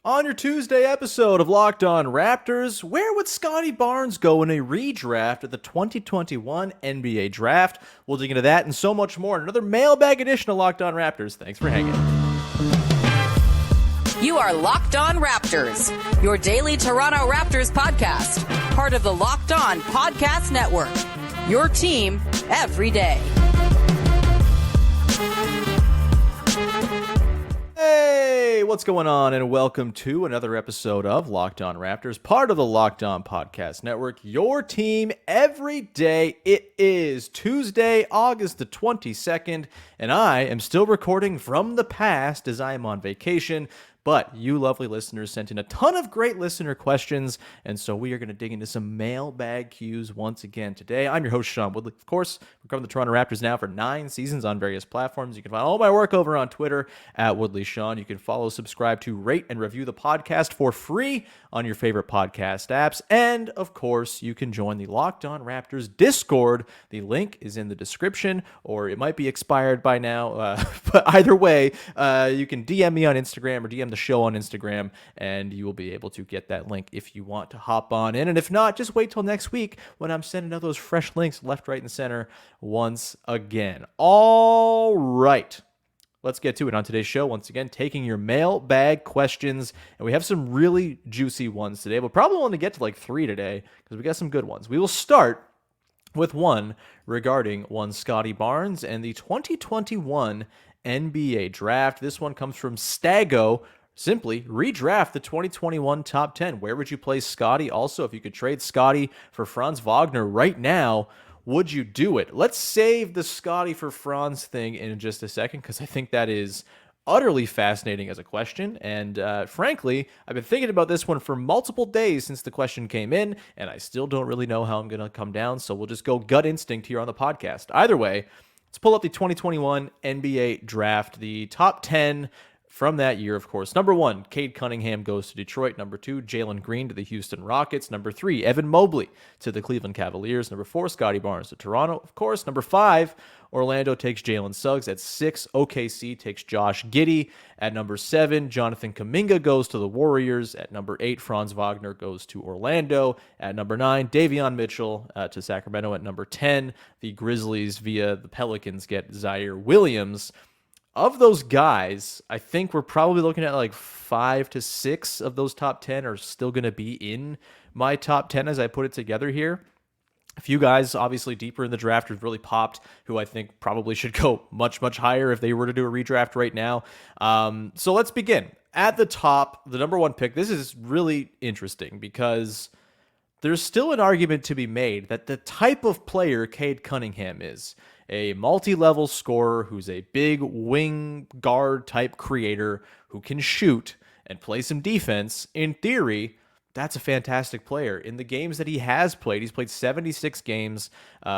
On your Tuesday episode of Locked On Raptors, where would Scottie Barnes go in a redraft of the 2021 NBA Draft? We'll dig into that and so much more in another mailbag edition of Locked On Raptors. Thanks for hanging. You are Locked On Raptors, your daily Toronto Raptors podcast, part of the Locked On Podcast Network, your team every day. Hey, what's going on? And welcome to another episode of Locked On Raptors, part of the Locked On Podcast Network, your team every day. It is Tuesday, August the 22nd, and I am still recording from the past as I am on vacation. But you lovely listeners sent in a ton of great listener questions, and so we are going to dig into some mailbag cues once again today. I'm your host, Sean Woodley. Of course, we're covering the Toronto Raptors now for 9 seasons on various platforms. You can find all my work over on Twitter at WoodleySean. You can follow, subscribe to, rate, and review the podcast for free on your favorite podcast apps. And, of course, you can join the Locked On Raptors Discord. The link is in the description, or it might be expired by now. But either way, you can DM me on Instagram or DM the show on Instagram, and you will be able to get that link if you want to hop on in. And if not, just wait till next week when I'm sending out those fresh links left, right, and center once again. All right. Let's get to it on today's show. Once again, taking your mailbag questions, and we have some really juicy ones today. We'll probably want to get to like 3 today because we got some good ones. We will start with one regarding one Scottie Barnes and the 2021 NBA Draft. This one comes from Stago. Simply redraft the 2021 top 10. Where would you place Scottie? Also, if you could trade Scottie for Franz Wagner right now, would you do it? Let's save the Scottie for Franz thing in just a second because I think that is utterly fascinating as a question. And frankly, I've been thinking about this one for multiple days since the question came in, and I still don't really know how I'm going to come down. So we'll just go gut instinct here on the podcast. Either way, let's pull up the 2021 NBA Draft, the top 10 from that year, of course. Number 1, Cade Cunningham goes to Detroit. Number 2, Jalen Green to the Houston Rockets. Number 3, Evan Mobley to the Cleveland Cavaliers. Number 4, Scottie Barnes to Toronto, of course. Number 5, Orlando takes Jalen Suggs. At 6, OKC takes Josh Giddey. At number 7, Jonathan Kuminga goes to the Warriors. At number 8, Franz Wagner goes to Orlando. At number 9, Davion Mitchell to Sacramento. At number 10, the Grizzlies via the Pelicans get Zaire Williams. Of those guys, I think we're probably looking at like 5 to 6 of those top 10 are still going to be in my top 10 as I put it together here. A few guys, obviously, deeper in the draft have really popped, who I think probably should go much, much higher if they were to do a redraft right now. So let's begin. At the top, the number 1 pick, this is really interesting because there's still an argument to be made that the type of player Cade Cunningham is, a multi-level scorer who's a big wing guard type creator who can shoot and play some defense, in theory, that's a fantastic player. In the games that he has played, he's played 76 games.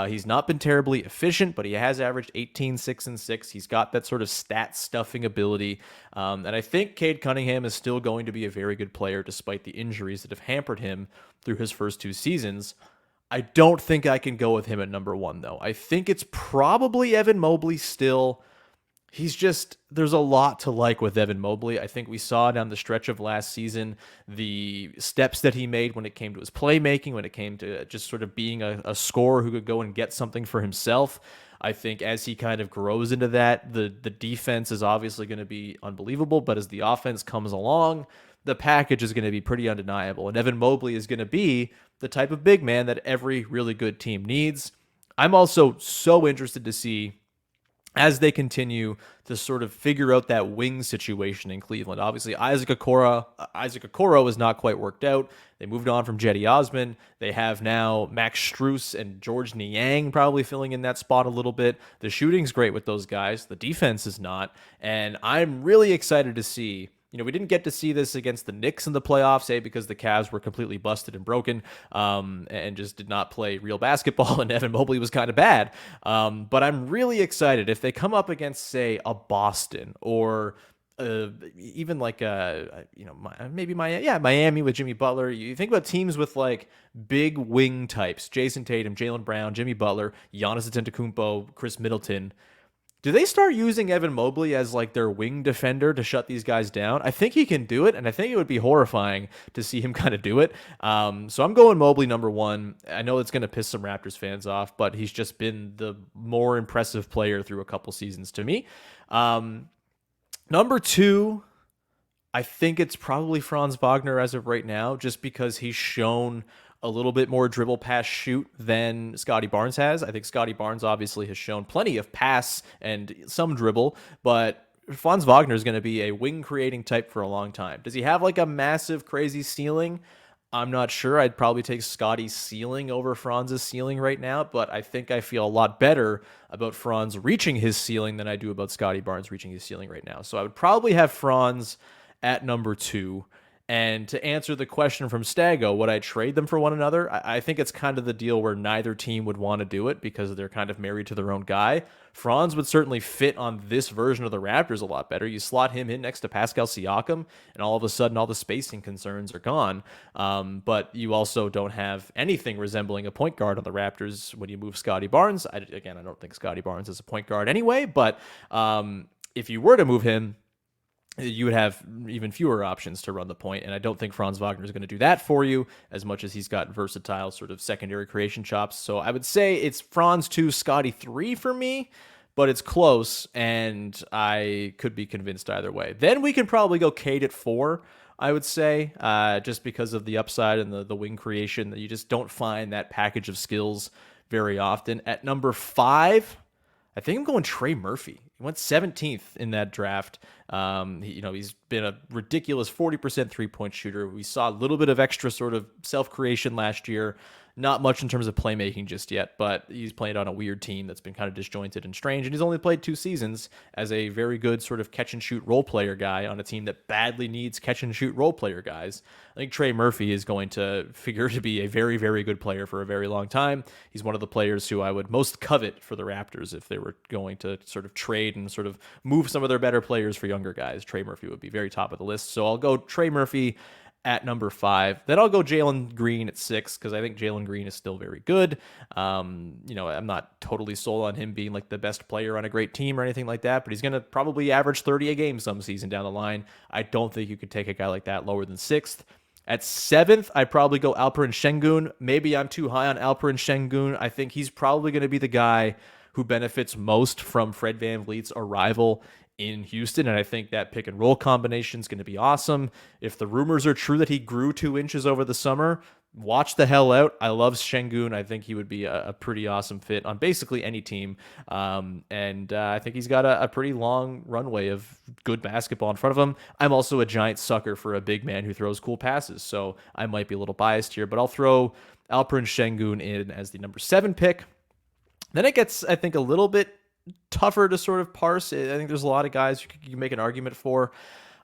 He's not been terribly efficient, but he has averaged 18, 6, and 6. He's got that sort of stat stuffing ability. And I think Cade Cunningham is still going to be a very good player despite the injuries that have hampered him through his first 2 seasons. I don't think I can go with him at number 1, though. I think it's probably Evan Mobley still. There's a lot to like with Evan Mobley. I think we saw down the stretch of last season the steps that he made when it came to his playmaking, when it came to just sort of being a scorer who could go and get something for himself. I think as he kind of grows into that, the defense is obviously going to be unbelievable, but as the offense comes along, the package is going to be pretty undeniable. And Evan Mobley is going to be the type of big man that every really good team needs. I'm also so interested to see as they continue to sort of figure out that wing situation in Cleveland. Obviously, Isaac Okoro is not quite worked out. They moved on from Jetty Osman. They have now Max Strus and George Niang probably filling in that spot a little bit. The shooting's great with those guys. The defense is not. And I'm really excited to see. We didn't get to see this against the Knicks in the playoffs, because the Cavs were completely busted and broken and just did not play real basketball, and Evan Mobley was kind of bad. But I'm really excited if they come up against, say, a Boston or even like maybe Miami with Jimmy Butler. You think about teams with like big wing types: Jason Tatum, Jaylen Brown, Jimmy Butler, Giannis Antetokounmpo, Chris Middleton. Do they start using Evan Mobley as like their wing defender to shut these guys down? I think he can do it, and I think it would be horrifying to see him kind of do it. So I'm going Mobley number 1. I know it's going to piss some Raptors fans off, but he's just been the more impressive player through a couple seasons to me. Number 2, I think it's probably Franz Wagner as of right now, just because he's shown a little bit more dribble pass shoot than Scottie Barnes has. I think Scottie Barnes obviously has shown plenty of pass and some dribble, but Franz Wagner is going to be a wing creating type for a long time. Does he have like a massive crazy ceiling? I'm not sure. I'd probably take Scottie's ceiling over Franz's ceiling right now, but I think I feel a lot better about Franz reaching his ceiling than I do about Scottie Barnes reaching his ceiling right now. So I would probably have Franz at number 2. And to answer the question from Stago, would I trade them for one another? I think it's kind of the deal where neither team would want to do it because they're kind of married to their own guy. Franz would certainly fit on this version of the Raptors a lot better. You slot him in next to Pascal Siakam, and all of a sudden all the spacing concerns are gone. But you also don't have anything resembling a point guard on the Raptors when you move Scottie Barnes. I don't think Scottie Barnes is a point guard anyway, but if you were to move him, you would have even fewer options to run the point, and I don't think Franz Wagner is going to do that for you as much as he's got versatile sort of secondary creation chops. So I would say it's Franz 2, Scottie 3 for me, but it's close, and I could be convinced either way. Then we can probably go Cade at 4, I would say, just because of the upside and the wing creation that you just don't find that package of skills very often. At number 5, I think I'm going Trey Murphy. He went 17th in that draft. He's been a ridiculous 40% three-point shooter. We saw a little bit of extra sort of self-creation last year. Not much in terms of playmaking just yet, but he's played on a weird team that's been kind of disjointed and strange, and he's only played 2 seasons as a very good sort of catch-and-shoot role-player guy on a team that badly needs catch-and-shoot role-player guys. I think Trey Murphy is going to figure to be a very, very good player for a very long time. He's one of the players who I would most covet for the Raptors if they were going to sort of trade and sort of move some of their better players for younger guys. Trey Murphy would be very top of the list, so I'll go Trey Murphy at number 5. Then I'll go Jalen Green at 6 because I think Jalen Green is still very good. I'm not totally sold on him being like the best player on a great team or anything like that, but he's going to probably average 30 a game some season down the line. I don't think you could take a guy like that lower than 6th. At 7th, I'd probably go Alperen Şengün. Maybe I'm too high on Alperen Şengün. I think he's probably going to be the guy who benefits most from Fred VanVleet's arrival in Houston, and I think that pick and roll combination is going to be awesome. If the rumors are true that he grew 2 inches over the summer, watch the hell out. I love Şengün. I think he would be a pretty awesome fit on basically any team, and I think he's got a pretty long runway of good basketball in front of him. I'm also a giant sucker for a big man who throws cool passes, so I might be a little biased here, but I'll throw Alperen Şengün in as the number 7 pick. Then it gets, I think, a little bit tougher to sort of parse. I think there's a lot of guys you can make an argument for.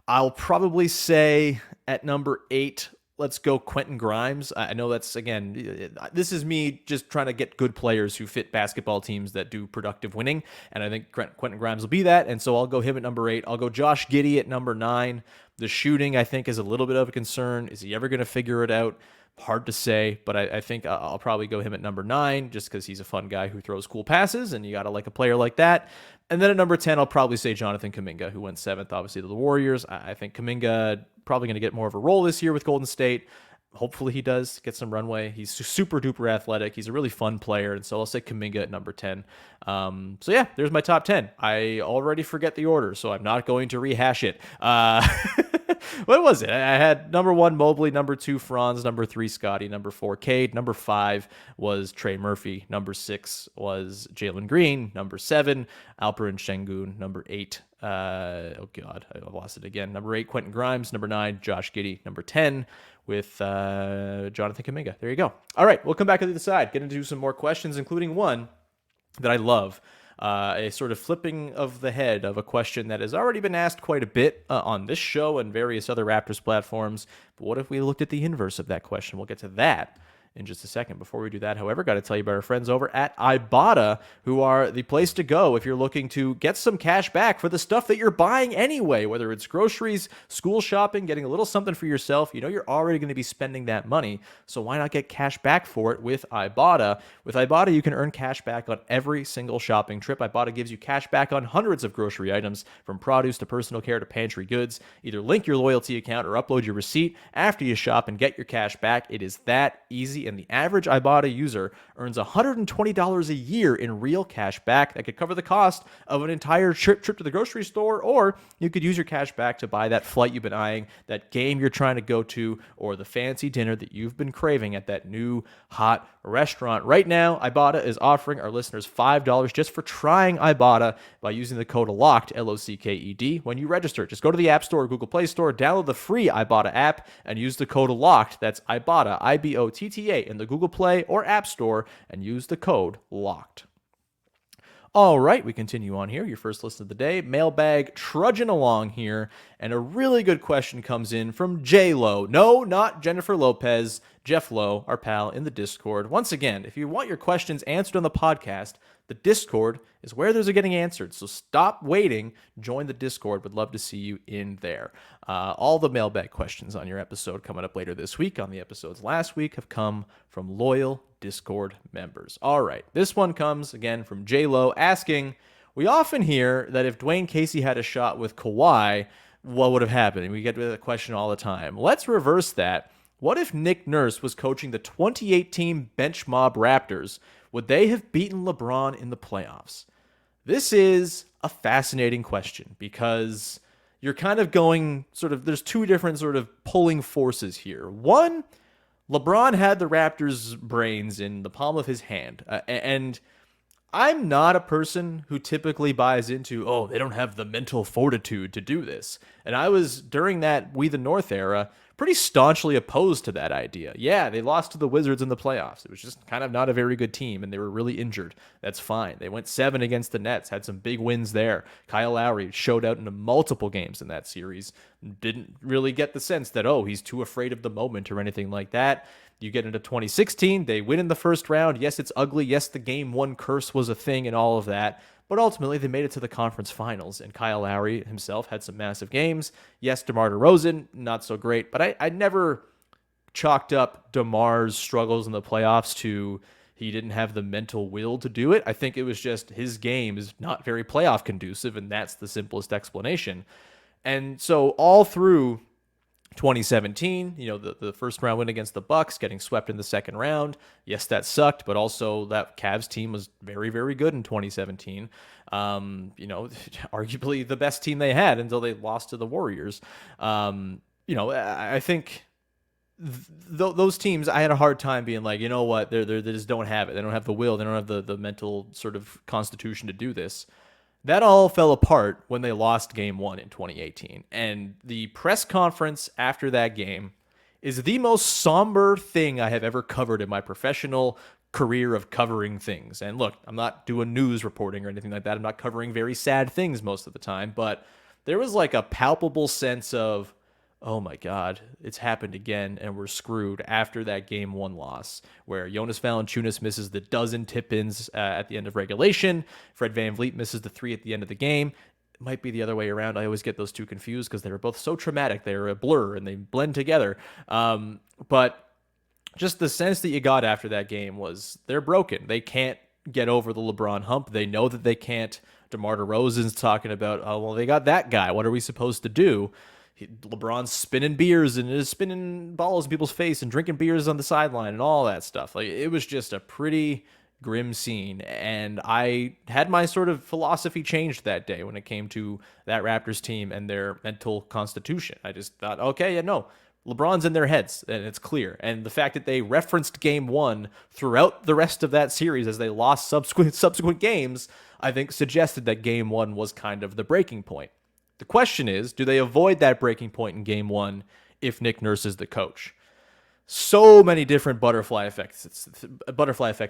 I'll probably say at number 8, let's go Quentin Grimes. I know that's, again, this is me just trying to get good players who fit basketball teams that do productive winning, and I think Quentin Grimes will be that, and so I'll go him at number 8. I'll go Josh Giddey at number 9. The shooting, I think, is a little bit of a concern. Is he ever going to figure it out? Hard to say, but I think I'll probably go him at number 9 just because he's a fun guy who throws cool passes, and you got to like a player like that. And then at number 10, I'll probably say Jonathan Kuminga, who went 7th, obviously, to the Warriors. I think Kuminga probably going to get more of a role this year with Golden State. Hopefully he does get some runway. He's super duper athletic. He's a really fun player, and so I'll say Kuminga at number 10. So yeah, there's my top 10. I already forget the order, so I'm not going to rehash it. What was it? I had number 1 Mobley, number 2 Franz, number 3 Scottie, number 4 Cade, number 5 was Trey Murphy, number 6 was Jalen Green, number 7 Alperen Şengün, number 8 oh god, I lost it again. Number 8 Quentin Grimes, number 9 Josh Giddey, number 10 with Jonathan Kuminga. There you go. All right, we'll come back to the other side, get into some more questions, including one that I love. A sort of flipping of the head of a question that has already been asked quite a bit on this show and various other Raptors platforms. But what if we looked at the inverse of that question? We'll get to that in just a second. Before we do that, however, got to tell you about our friends over at Ibotta, who are the place to go if you're looking to get some cash back for the stuff that you're buying anyway, whether it's groceries, school shopping, getting a little something for yourself. You know you're already going to be spending that money, so why not get cash back for it with Ibotta? With Ibotta, you can earn cash back on every single shopping trip. Ibotta gives you cash back on hundreds of grocery items, from produce to personal care to pantry goods. Either link your loyalty account or upload your receipt after you shop and get your cash back. It is that easy, and the average Ibotta user earns $120 a year in real cash back that could cover the cost of an entire trip to the grocery store, or you could use your cash back to buy that flight you've been eyeing, that game you're trying to go to, or the fancy dinner that you've been craving at that new hot restaurant. Right now, Ibotta is offering our listeners $5 just for trying Ibotta by using the code LOCKED, LOCKED, when you register. Just go to the App Store or Google Play Store, download the free Ibotta app, and use the code LOCKED. That's Ibotta, IBOTTA, in the Google Play or App Store, and use the code LOCKED. All right, we continue on here. Your first list of the day, Mailbag trudging along here, and a really good question comes in from J-Lo. No, not Jennifer Lopez, Jeff Lowe, our pal in the Discord. Once again, if you want your questions answered on the podcast, the Discord is where those are getting answered. So stop waiting. Join the Discord. Would love to see you in there. All the mailbag questions on your episode coming up later this week, on the episodes last week, have come from loyal Discord members. All right. This one comes again from J-Lo asking, we often hear that if Dwayne Casey had a shot with Kawhi, what would have happened? And we get that question all the time. Let's reverse that. What if Nick Nurse was coaching the 2018 bench mob Raptors? Would they have beaten LeBron in the playoffs? This is a fascinating question because you're kind of going there's two different sort of pulling forces here. One, LeBron had the Raptors' brains in the palm of his hand. And I'm not a person who typically buys into, they don't have the mental fortitude to do this. And I was, during that We the North era, pretty staunchly opposed to that idea. Yeah, they lost to the Wizards in the playoffs. It was just kind of not a very good team, and they were really injured. That's fine. They went 7 against the Nets, had some big wins there. Kyle Lowry showed out in multiple games in that series. Didn't really get the sense that, he's too afraid of the moment or anything like that. You get into 2016, they win in the first round. Yes, it's ugly. Yes, the game 1 curse was a thing and all of that. But ultimately, they made it to the conference finals, and Kyle Lowry himself had some massive games. Yes, DeMar DeRozan, not so great, but I never chalked up DeMar's struggles in the playoffs to he didn't have the mental will to do it. I think it was just his game is not very playoff conducive, and that's the simplest explanation. And so all through 2017, the first round win against the Bucks, getting swept in the second round. Yes, that sucked, but also that Cavs team was very, very good in 2017. Arguably the best team they had until they lost to the Warriors. I think those teams, I had a hard time being like, you know what, they just don't have it. They don't have the will. They don't have the mental sort of constitution to do this. That all fell apart when they lost game 1 in 2018. And the press conference after that game is the most somber thing I have ever covered in my professional career of covering things. And look, I'm not doing news reporting or anything like that. I'm not covering very sad things most of the time. But there was like a palpable sense of, oh my God, it's happened again, and we're screwed after that game 1 loss, where Jonas Valanciunas misses the dozen tip-ins at the end of regulation. Fred VanVleet misses the 3 at the end of the game. It might be the other way around. I always get those two confused because they were both so traumatic. They were a blur, and they blend together. But just the sense that you got after that game was they're broken. They can't get over the LeBron hump. They know that they can't. DeMar DeRozan's talking about, they got that guy. What are we supposed to do? LeBron's spinning beers and is spinning balls in people's face and drinking beers on the sideline and all that stuff. Like, it was just a pretty grim scene. And I had my sort of philosophy changed that day when it came to that Raptors team and their mental constitution. I just thought, LeBron's in their heads, and it's clear. And the fact that they referenced game 1 throughout the rest of that series as they lost subsequent games, I think suggested that game 1 was kind of the breaking point. The question is, do they avoid that breaking point in game 1 if Nick Nurse is the coach? So many different butterfly effect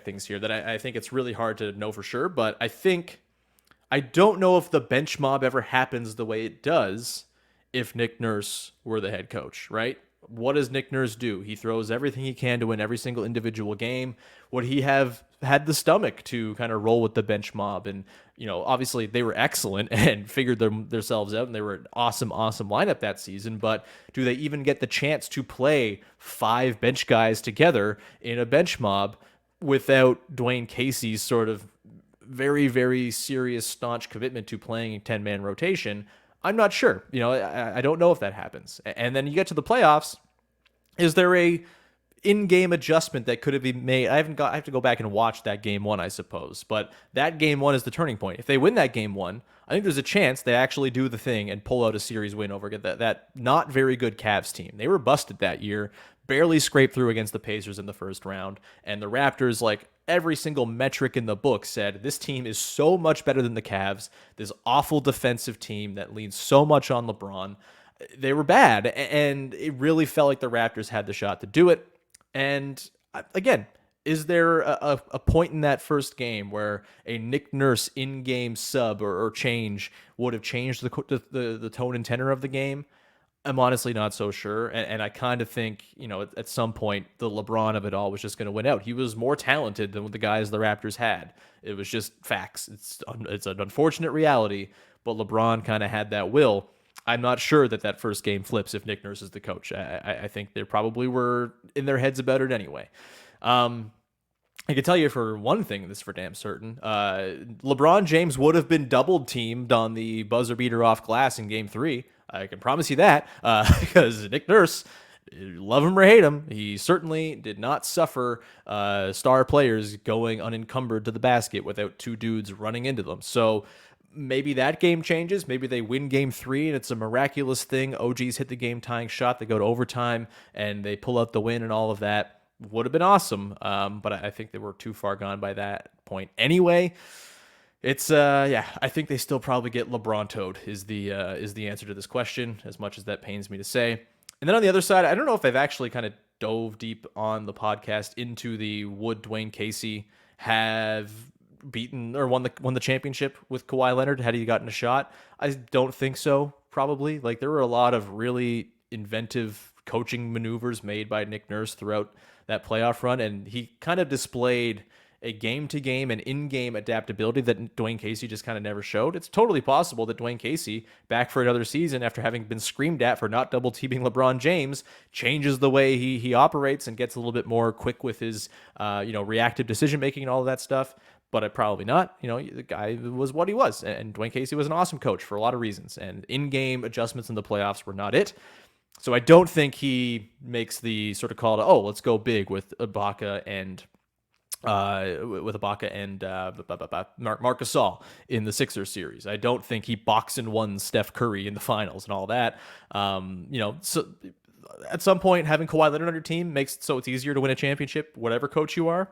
things here that I think it's really hard to know for sure. But I don't know if the bench mob ever happens the way it does if Nick Nurse were the head coach, right? What does Nick Nurse do? He throws everything he can to win every single individual game. Would he have had the stomach to kind of roll with the bench mob? And, obviously they were excellent and figured themselves out, and they were an awesome lineup that season. But do they even get the chance to play 5 bench guys together in a bench mob without Dwayne Casey's sort of very, very serious, staunch commitment to playing a 10-man rotation? I'm not sure. I don't know if that happens. And then you get to the playoffs. Is there a in-game adjustment that could have been made? I have to go back and watch that game 1, I suppose. But that game 1 is the turning point. If they win that game 1, I think there's a chance they actually do the thing and pull out a series win over that not very good Cavs team. They were busted that year, barely scraped through against the Pacers in the first round. And the Raptors, like every single metric in the book, said this team is so much better than the Cavs, this awful defensive team that leans so much on LeBron. They were bad, and it really felt like the Raptors had the shot to do it. And again, is there a point in that first game where a Nick Nurse in-game sub or change would have changed the tone and tenor of the game? I'm honestly not so sure. And I kind of think, at some point, the LeBron of it all was just going to win out. He was more talented than the guys the Raptors had. It was just facts. It's an unfortunate reality, but LeBron kind of had that will. I'm not sure that first game flips if Nick Nurse is the coach. I think they probably were in their heads about it anyway. I can tell you for one thing, this is for damn certain. LeBron James would have been double teamed on the buzzer beater off glass in game 3. I can promise you that, because Nick Nurse, love him or hate him, he certainly did not suffer star players going unencumbered to the basket without 2 dudes running into them. So maybe that game changes. Maybe they win game 3 and it's a miraculous thing. OGs hit the game tying shot. They go to overtime and they pull out the win and all of that. Would have been awesome. But I think they were too far gone by that point anyway. It's I think they still probably get LeBron-toed is the answer to this question, as much as that pains me to say. And then on the other side, I don't know if I've actually kind of dove deep on the podcast into the would Dwayne Casey have beaten or won the championship with Kawhi Leonard had he gotten a shot. I don't think so, probably. Like, there were a lot of really inventive coaching maneuvers made by Nick Nurse throughout that playoff run, and he kind of displayed a game-to-game and in-game adaptability that Dwayne Casey just kind of never showed. It's totally possible that Dwayne Casey, back for another season after having been screamed at for not double-teaming LeBron James, changes the way he operates and gets a little bit more quick with his reactive decision-making and all of that stuff. But probably not. The guy was what he was, and Dwayne Casey was an awesome coach for a lot of reasons, and in-game adjustments in the playoffs were not it. So I don't think he makes the sort of call to, let's go big with Ibaka and Marc Gasol in the Sixers series. I don't think he boxed and won Steph Curry in the finals and all that. So at some point, having Kawhi Leonard on your team makes it so it's easier to win a championship, whatever coach you are.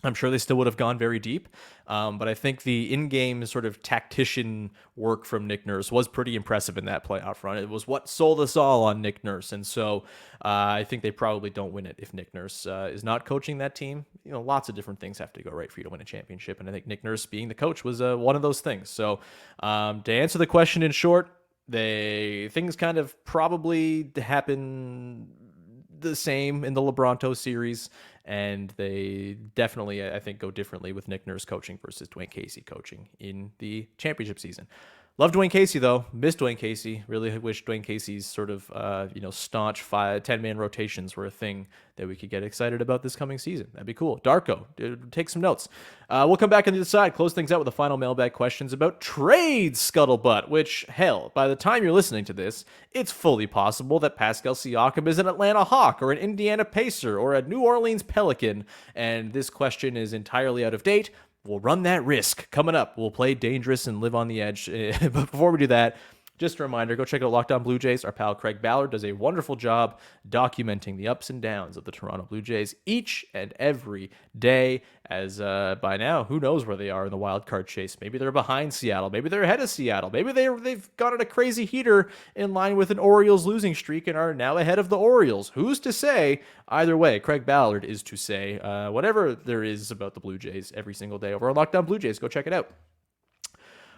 I'm sure they still would have gone very deep, but I think the in-game sort of tactician work from Nick Nurse was pretty impressive in that playoff run. It was what sold us all on Nick Nurse, and so I think they probably don't win it if Nick Nurse is not coaching that team. Lots of different things have to go right for you to win a championship, and I think Nick Nurse being the coach was one of those things. So to answer the question in short, things kind of probably happen the same in the LeBronto series, and they definitely, I think, go differently with Nick Nurse coaching versus Dwayne Casey coaching in the championship season. Love Dwayne Casey, though. Miss Dwayne Casey. Really wish Dwayne Casey's sort of, staunch 10-man rotations were a thing that we could get excited about this coming season. That'd be cool. Darko, take some notes. We'll come back on the other side, close things out with the final mailbag questions about trade scuttlebutt, which, hell, by the time you're listening to this, it's fully possible that Pascal Siakam is an Atlanta Hawk or an Indiana Pacer or a New Orleans Pelican, and this question is entirely out of date. We'll run that risk. Coming up, we'll play dangerous and live on the edge. But before we do that, just a reminder, go check out Locked On Blue Jays. Our pal Craig Ballard does a wonderful job documenting the ups and downs of the Toronto Blue Jays each and every day. As by now, who knows where they are in the wild card chase? Maybe they're behind Seattle. Maybe they're ahead of Seattle. Maybe they've got on a crazy heater in line with an Orioles losing streak and are now ahead of the Orioles. Who's to say? Either way, Craig Ballard is to say whatever there is about the Blue Jays every single day over on Locked On Blue Jays. Go check it out.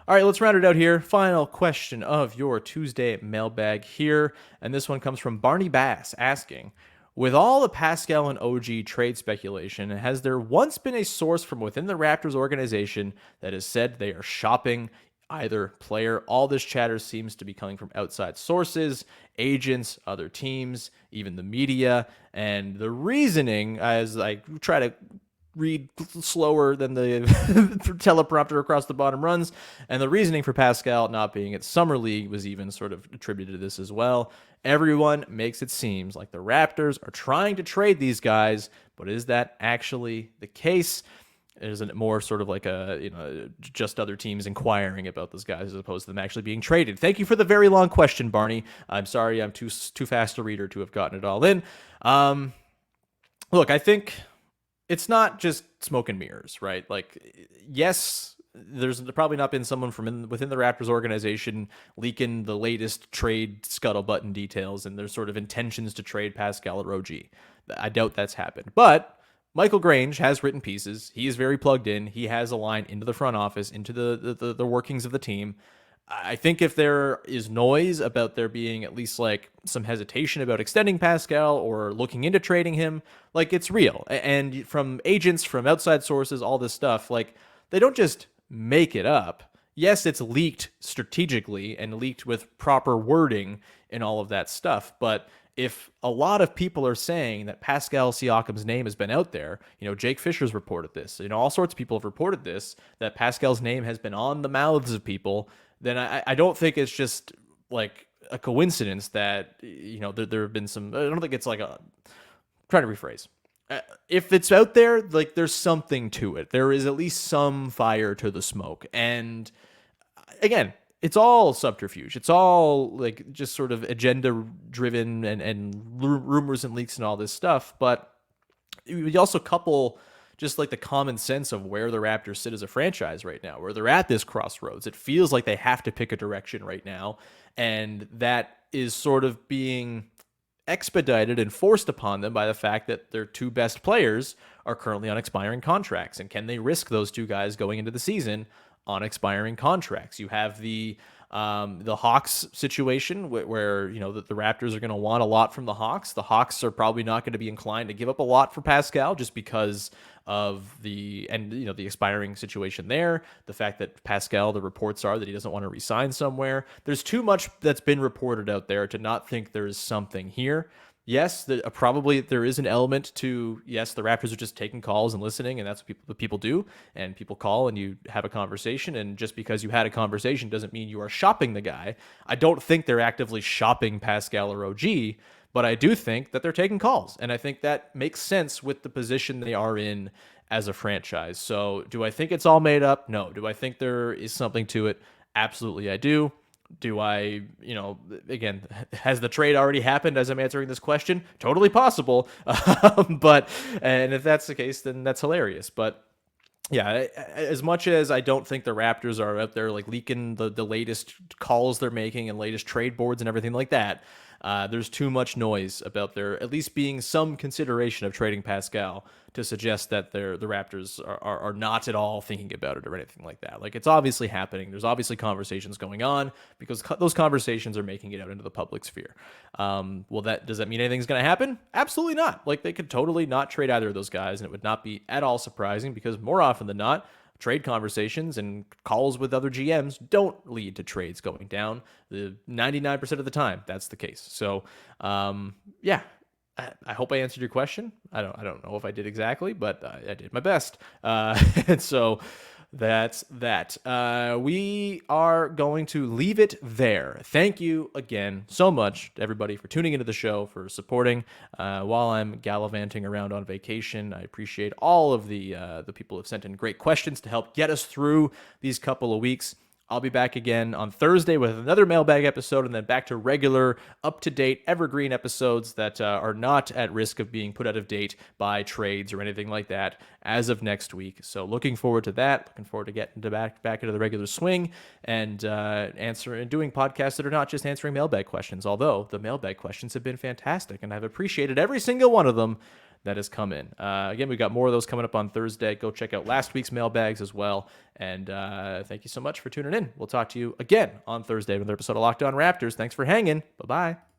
All right, let's round it out here. Final question of your Tuesday mailbag here. And this one comes from Barney Bass asking, with all the Pascal and OG trade speculation, has there once been a source from within the Raptors organization that has said they are shopping either player? All this chatter seems to be coming from outside sources, agents, other teams, even the media. And the reasoning, as I try to read slower than the teleprompter across the bottom runs, and the reasoning for Pascal not being at Summer League was even sort of attributed to this as well. Everyone makes it seem like the Raptors are trying to trade these guys, but is that actually the case? Isn't it more sort of like just other teams inquiring about those guys as opposed to them actually being traded? Thank you for the very long question, Barney. I'm sorry I'm too fast a reader to have gotten it all in. Look, I think it's not just smoke and mirrors, right? Like, yes, there's probably not been someone from within the Raptors organization leaking the latest trade scuttlebutt and details and their sort of intentions to trade Pascal or OG. I doubt that's happened. But Michael Grange has written pieces. He is very plugged in. He has a line into the front office, into the workings of the team. I think if there is noise about there being at least like some hesitation about extending Pascal or looking into trading him, like, it's real. And from agents, from outside sources, all this stuff, like, they don't just make it up. Yes, it's leaked strategically and leaked with proper wording and all of that stuff. But if a lot of people are saying that Pascal Siakam's name has been out there, Jake Fisher's reported this, all sorts of people have reported this, that Pascal's name has been on the mouths of people, then I don't think it's just like a coincidence that, there have been some, I don't think it's like trying to rephrase. If it's out there, like, there's something to it. There is at least some fire to the smoke. And again, it's all subterfuge. It's all like just sort of agenda driven and rumors and leaks and all this stuff. But we also couple just like the common sense of where the Raptors sit as a franchise right now, where they're at this crossroads. It feels like they have to pick a direction right now. And that is sort of being expedited and forced upon them by the fact that their two best players are currently on expiring contracts. And can they risk those two guys going into the season on expiring contracts? You have the Hawks situation where the Raptors are going to want a lot from the Hawks. The Hawks are probably not going to be inclined to give up a lot for Pascal just because of the expiring situation there. The fact that Pascal, the reports are that he doesn't want to resign somewhere. There's too much that's been reported out there to not think there is something here. Yes, probably there is an element to, yes, the Raptors are just taking calls and listening, and that's what people do. And people call and you have a conversation, and just because you had a conversation doesn't mean you are shopping the guy. I don't think they're actively shopping Pascal or OG, but I do think that they're taking calls. And I think that makes sense with the position they are in as a franchise. So do I think it's all made up? No. Do I think there is something to it? Absolutely, I do. Do I, again, has the trade already happened as I'm answering this question? Totally possible. And if that's the case, then that's hilarious. But yeah, as much as I don't think the Raptors are out there like leaking the latest calls they're making and latest trade boards and everything like that, there's too much noise about there at least being some consideration of trading Pascal to suggest that the Raptors are not at all thinking about it or anything like that. Like, it's obviously happening. There's obviously conversations going on because those conversations are making it out into the public sphere. Does that mean anything's going to happen? Absolutely not. Like, they could totally not trade either of those guys, and it would not be at all surprising because more often than not, trade conversations and calls with other GMs don't lead to trades going down. The 99% of the time, that's the case. So, yeah. I hope I answered your question. I don't know if I did exactly, but I did my best. And so that's that. We are going to leave it there. Thank you again so much to everybody for tuning into the show, for supporting while I'm gallivanting around on vacation. I appreciate all of the people who have sent in great questions to help get us through these couple of weeks. I'll be back again on Thursday with another mailbag episode, and then back to regular, up-to-date, evergreen episodes that are not at risk of being put out of date by trades or anything like that as of next week. So looking forward to that. Looking forward to getting back into the regular swing and doing podcasts that are not just answering mailbag questions, although the mailbag questions have been fantastic, and I've appreciated every single one of them. that has come in. Again, we've got more of those coming up on Thursday. Go check out last week's mailbags as well. And thank you so much for tuning in. We'll talk to you again on Thursday with another episode of Locked On Raptors. Thanks for hanging. Bye-bye.